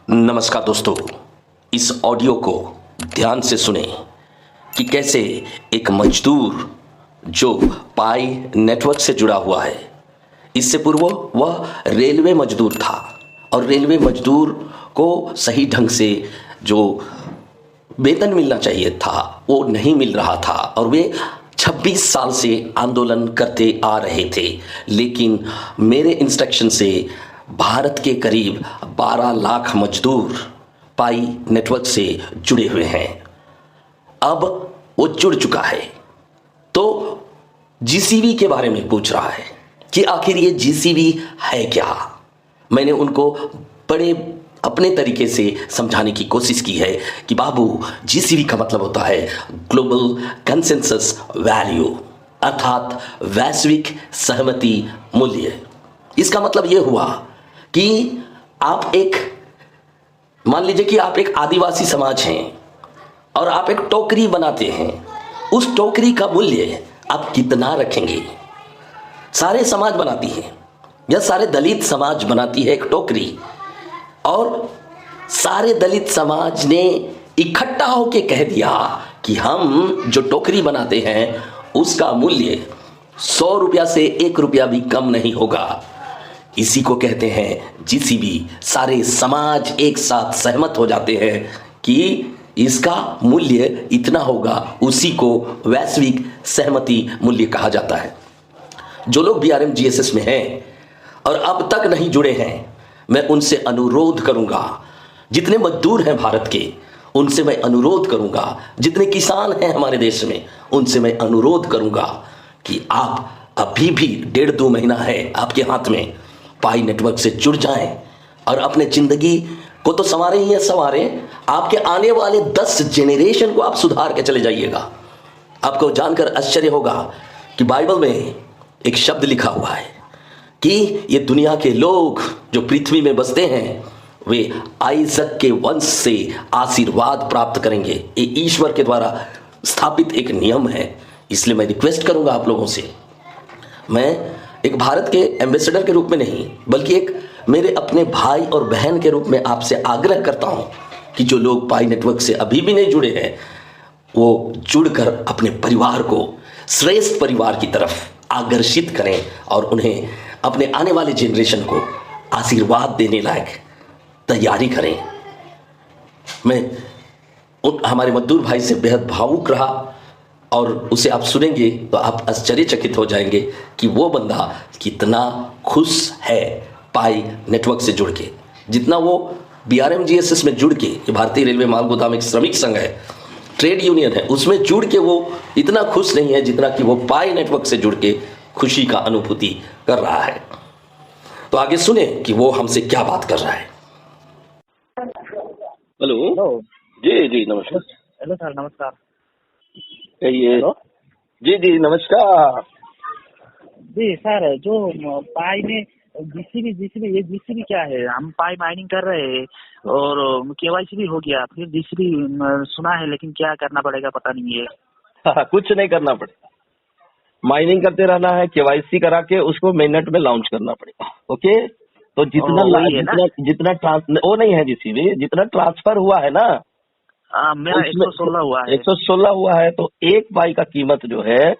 नमस्कार दोस्तों, इस ऑडियो को ध्यान से सुने कि कैसे एक मजदूर जो पाई नेटवर्क से जुड़ा हुआ है, इससे पूर्व वह रेलवे मजदूर था और रेलवे मजदूर को सही ढंग से जो वेतन मिलना चाहिए था वो नहीं मिल रहा था और वे 26 साल से आंदोलन करते आ रहे थे। लेकिन मेरे इंस्ट्रक्शन से भारत के करीब 12 लाख मजदूर पाई नेटवर्क से जुड़े हुए हैं। अब वो जुड़ चुका है तो जीसीबी के बारे में पूछ रहा है कि आखिर ये जीसीबी है क्या। मैंने उनको बड़े अपने तरीके से समझाने की कोशिश की है कि बाबू, जीसीबी का मतलब होता है ग्लोबल कंसेंसस वैल्यू, अर्थात वैश्विक सहमति मूल्य। इसका मतलब यह हुआ कि आप मान लीजिए कि आप एक आदिवासी समाज हैं और आप एक टोकरी बनाते हैं। उस टोकरी का मूल्य आप कितना रखेंगे? सारे समाज बनाती है या सारे दलित समाज बनाती है एक टोकरी, और सारे दलित समाज ने इकट्ठा होकर कह दिया कि हम जो टोकरी बनाते हैं उसका मूल्य 100 रुपया से 1 रुपया भी कम नहीं होगा। इसी को कहते हैं जीसीबी। सारे समाज एक साथ सहमत हो जाते हैं कि इसका मूल्य इतना होगा, उसी को वैश्विक सहमति मूल्य कहा जाता है। जो लोग बीआरएम जीएसएस में हैं और अब तक नहीं जुड़े हैं, मैं उनसे अनुरोध करूंगा, जितने मजदूर हैं भारत के उनसे मैं अनुरोध करूंगा, जितने किसान हैं हमारे देश में उनसे मैं अनुरोध करूंगा कि आप अभी भी 1.5-2 महीना है आपके हाथ में, पाई नेटवर्क से जुड़ जाएं और अपने जिंदगी को तो संवारे ही है, संवारे आपके आने वाले 10 जेनरेशन को आप सुधार के चले जाइएगा। आपको जानकर आश्चर्य होगा कि बाइबल में एक शब्द लिखा हुआ है कि ये दुनिया के लोग जो पृथ्वी में बसते हैं वे आइजक के वंश से आशीर्वाद प्राप्त करेंगे। ये ईश्वर के द्वारा स्थापित एक नियम है। इसलिए मैं रिक्वेस्ट करूंगा आप लोगों से, मैं एक भारत के एम्बेसडर के रूप में नहीं बल्कि एक मेरे अपने भाई और बहन के रूप में आपसे आग्रह करता हूं कि जो लोग पाई नेटवर्क से अभी भी नहीं जुड़े हैं वो जुड़कर अपने परिवार को श्रेष्ठ परिवार की तरफ आकर्षित करें और उन्हें अपने आने वाले जनरेशन को आशीर्वाद देने लायक तैयारी करें। मैं हमारे मजदूर भाई से बेहद भावुक रहा और उसे आप सुनेंगे तो आप आश्चर्यचकित हो जाएंगे कि वो बंदा कितना खुश है पाई नेटवर्क से जुड़ के। जितना वो बीआरएम जीएसएस में जुड़ के, भारतीय रेलवे माल गोदाम एक श्रमिक संघ है, ट्रेड यूनियन है, उसमें जुड़ के वो इतना खुश नहीं है जितना कि वो पाई नेटवर्क से जुड़ के खुशी का अनुभूति कर रहा है। तो आगे सुने कि वो हमसे क्या बात कर रहा है। हेलो जी जी नमस्कार। हेलो सर, नमस्कार। कहिए। हेलो जी जी नमस्कार। जी सर, जो पाई में जीसीबी ये जीसीबी क्या है? हम पाई माइनिंग कर रहे हैं और केवाईसी भी हो गया, फिर जीसीबी सुना है, लेकिन क्या करना पड़ेगा पता नहीं है। हाँ, कुछ नहीं करना पड़ेगा, माइनिंग करते रहना है, केवाईसी करा के उसको मिनट में लॉन्च करना पड़ेगा। ओके, तो जितना वो नहीं है जीसीबी, जितना ट्रांसफर हुआ है ना, मेरा 116 हुआ है। 116 हुआ है तो एक पाई का कीमत जो है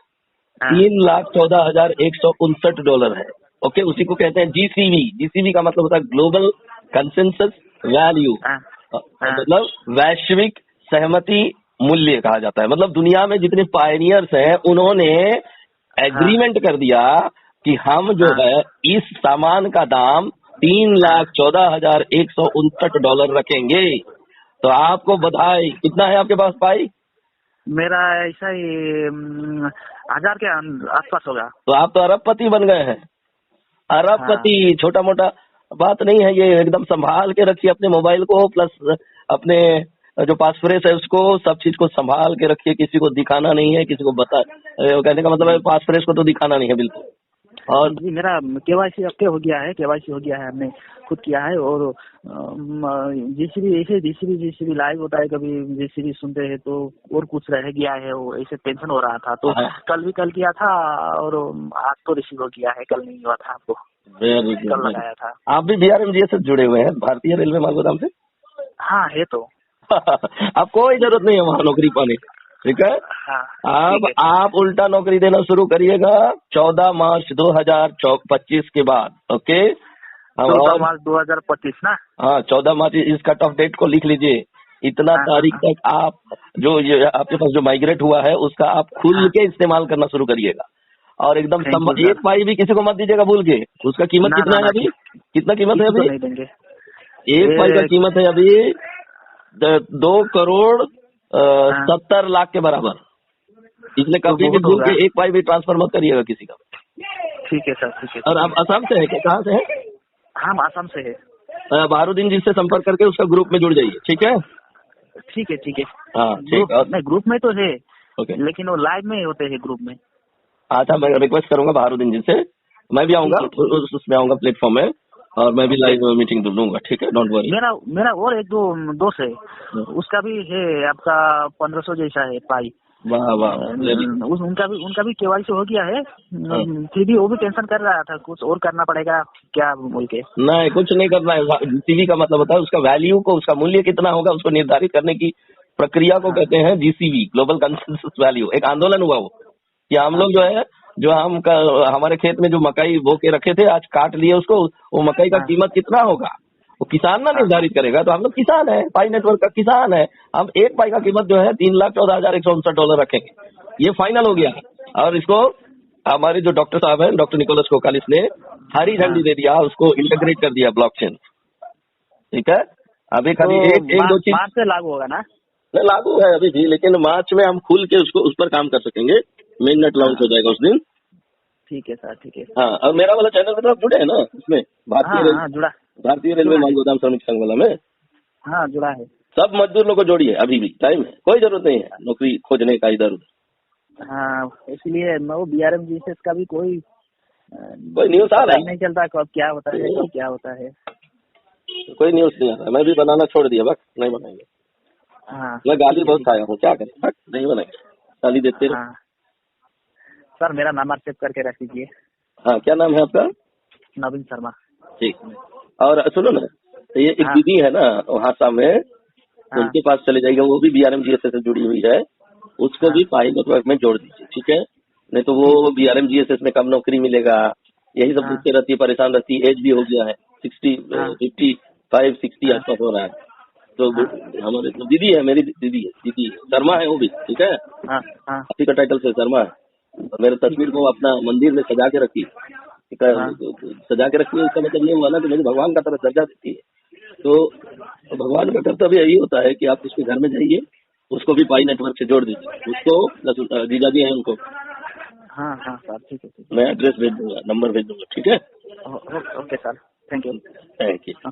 $3,14,159 है। ओके, उसी को कहते हैं जीसीबी। जीसीबी का मतलब होता है ग्लोबल कंसेंसस वैल्यू, मतलब वैश्विक सहमति मूल्य कहा जाता है। मतलब दुनिया में जितने पायनियर्स हैं उन्होंने एग्रीमेंट कर दिया कि हम जो है इस सामान का दाम $3,14,159 रखेंगे। तो आपको बधाई। कितना है आपके पास पाई? मेरा ऐसा ही 1000 के आसपास होगा। तो आप तो अरबपति बन गए हैं। अरबपति छोटा मोटा बात नहीं है ये, एकदम संभाल के रखिए अपने मोबाइल को, प्लस अपने जो पासफ्रेश है उसको, सब चीज को संभाल के रखिए। किसी को दिखाना नहीं है, किसी को कहने का मतलब है पासफ्रेश को तो दिखाना नहीं है बिल्कुल। और जी मेरा केवाईसी अब हो गया है, केवाईसी हो गया है, हमने खुद किया है। और जीसीबी ऐसे जीसीबी लाइव होता है, कभी जीसीबी सुनते हैं तो और कुछ रह गया है, वो ऐसे टेंशन हो रहा था। तो कल किया था और आज तो रिसीव हो गया है, कल नहीं हुआ था आपको, कल लगाया था। आप भी बीआरएम जीएसएस जुड़े हुए हैं भारतीय रेलवे माल गोदाम से? हाँ है तो। अब कोई जरूरत नहीं है वहाँ नौकरी पाने, ठीक है। हाँ अब ठीक है। आप उल्टा नौकरी देना शुरू करिएगा 14 मार्च 2025 के बाद, ओके। हम 14 और मार्च 2025 ना। हाँ 14 मार्च इस कट ऑफ डेट को लिख लीजिए। इतना हाँ हाँ तारीख हाँ तक आप जो ये आपके पास जो माइग्रेट हुआ है उसका आप खुल हाँ। के इस्तेमाल करना शुरू करिएगा। और एकदम थैंक यू एक सर। पाई भी किसी को मत दीजिएगा भूल के। उसका कीमत ना कितना ना है ना अभी, कितना कीमत है किसी को अभी? नहीं देंगे। एक पाई का ये कीमत है अभी 2 करोड़ हाँ 70 लाख के बराबर। इसलिए तो कभी भी बहुत भूल होगा। के एक पाई भी ट्रांसफर मत करिएगा किसी का। ठीक है सर, ठीक है और ठीक आप है। असम से है क्या, कहाँ से है? हम आसाम से है। बहारुद्दीन जी से संपर्क करके उसका ग्रुप में जुड़ जाइए, ठीक है। ठीक है ठीक है। हाँ ठीक ग्रुप है, नहीं, ग्रुप में तो है ओके। लेकिन वो लाइव में होते हैं ग्रुप में। अच्छा मैं रिक्वेस्ट करूंगा बहारुद्दीन जी से, मैं भी आऊंगा ठीक है ठीक है। उसमें आऊंगा प्लेटफॉर्म में, और मैं भी ओके। लाइव मीटिंग लूंगा, ठीक है, डोंट वरी। मेरा मेरा और एक दो दोस्त है, उसका भी है आपका 1500 जैसा है पाई। वाह वाह, उनका भी केवाईसी हो गया है। हाँ। फिर भी वो भी टेंशन कर रहा था कुछ और करना पड़ेगा क्या बोल के। नहीं कुछ नहीं करना है। जीसीबी का मतलब होता है उसका वैल्यू को, उसका मूल्य कितना होगा उसको निर्धारित करने की प्रक्रिया को हाँ कहते हैं जीसीबी, ग्लोबल कंसेंसस वैल्यू। एक आंदोलन हुआ वो कि हम हाँ लोग जो है, जो हमारे खेत में जो मकई बो के रखे थे आज काट लिए उसको, वो मकई का हाँ कीमत कितना होगा वो किसान ना हाँ हाँ निर्धारित करेगा। तो हम लोग किसान है, पाई नेटवर्क का किसान है, हम एक पाई का कीमत जो है $3,14,159 रखेंगे, ये फाइनल हो गया। और इसको हमारे जो डॉक्टर साहब हैं, डॉक्टर निकोलस कोकालिस ने हरी हाँ। झंडी दे दिया, उसको इंटीग्रेट कर दिया ब्लॉकचेन, ठीक है। अभी तो खाली एक दो चीज मार्च से लागू होगा ना। लागू है अभी भी, लेकिन मार्च में हम खुल के उसको उस पर काम कर सकेंगे। मेन नेट लॉन्च हो हाँ जाएगा उस दिन। ठीक है सर, ठीक है। हाँ, और मेरा वाला चैनल में तो आप जुड़े हैं ना इसमें, हाँ हाँ जुड़ा भारतीय रेलवे जुड़ा माल है। गोदाम श्रमिक संघ वाला में। हाँ जुड़ा है। सब मजदूर लोग को जोड़िए, अभी भी टाइम है, कोई जरूरत नहीं है नौकरी खोजने का इधर उधर। हाँ इसलिए वो BRM जीएसएस का भी कोई कोई न्यूज आ पता रहा ही नहीं चलता कब क्या होता है, है? कब क्या होता है। कोई न्यूज नहीं आ रहा है, मैं भी बनाना छोड़ दिया, बस नहीं बनाएंगे। हाँ मैं गाली ठीक है बहुत ठीक है। खाया हूँ, क्या करें, बस नहीं बनाएंगे, गाली देते रहो। हाँ सर मेरा नाम आप सेव करके रख दीजिए, हाँ क्या नाम है आपका? नवीन शर्मा। ठीक। और सुनो ना, तो ये एक हाँ दीदी है ना वहाँ सामने, हाँ उनके पास चले जाइएगा, वो भी BRM GSS से जुड़ी हुई है, उसको हाँ भी पाई नेटवर्क में जोड़ दीजिए, ठीक है। नहीं तो ठीक वो है ठीक है। BRM GSS में कम नौकरी मिलेगा, यही सब हाँ पूछते रहती है, परेशान रहती है, एज भी हो गया है 60 हाँ 55 60 हाँ आसपास हो रहा है। तो हाँ हमारे तो दीदी है, मेरी दीदी शर्मा है वो भी, ठीक है, हाँ हाँ आपी का टाइटल से शर्मा है। और मेरे ठीक तस्वीर है को अपना मंदिर में सजा के रखी, हाँ सजा के रखी है, इसका मतलब ये हुआ ना कि मुझे भगवान का तरह दर्जा देती है। तो भगवान का कर्तव्य यही होता है कि आप उसके घर में जाइए, उसको भी पाई नेटवर्क से जोड़ दीजिए, उसको प्लस जीजा जी हैं उनको हाँ हाँ सर ठीक है ठीक मैं एड्रेस भेज दूंगा, नंबर भेज दूंगा, ठीक है। है। Okay sir, thank you. Thank you. हाँ।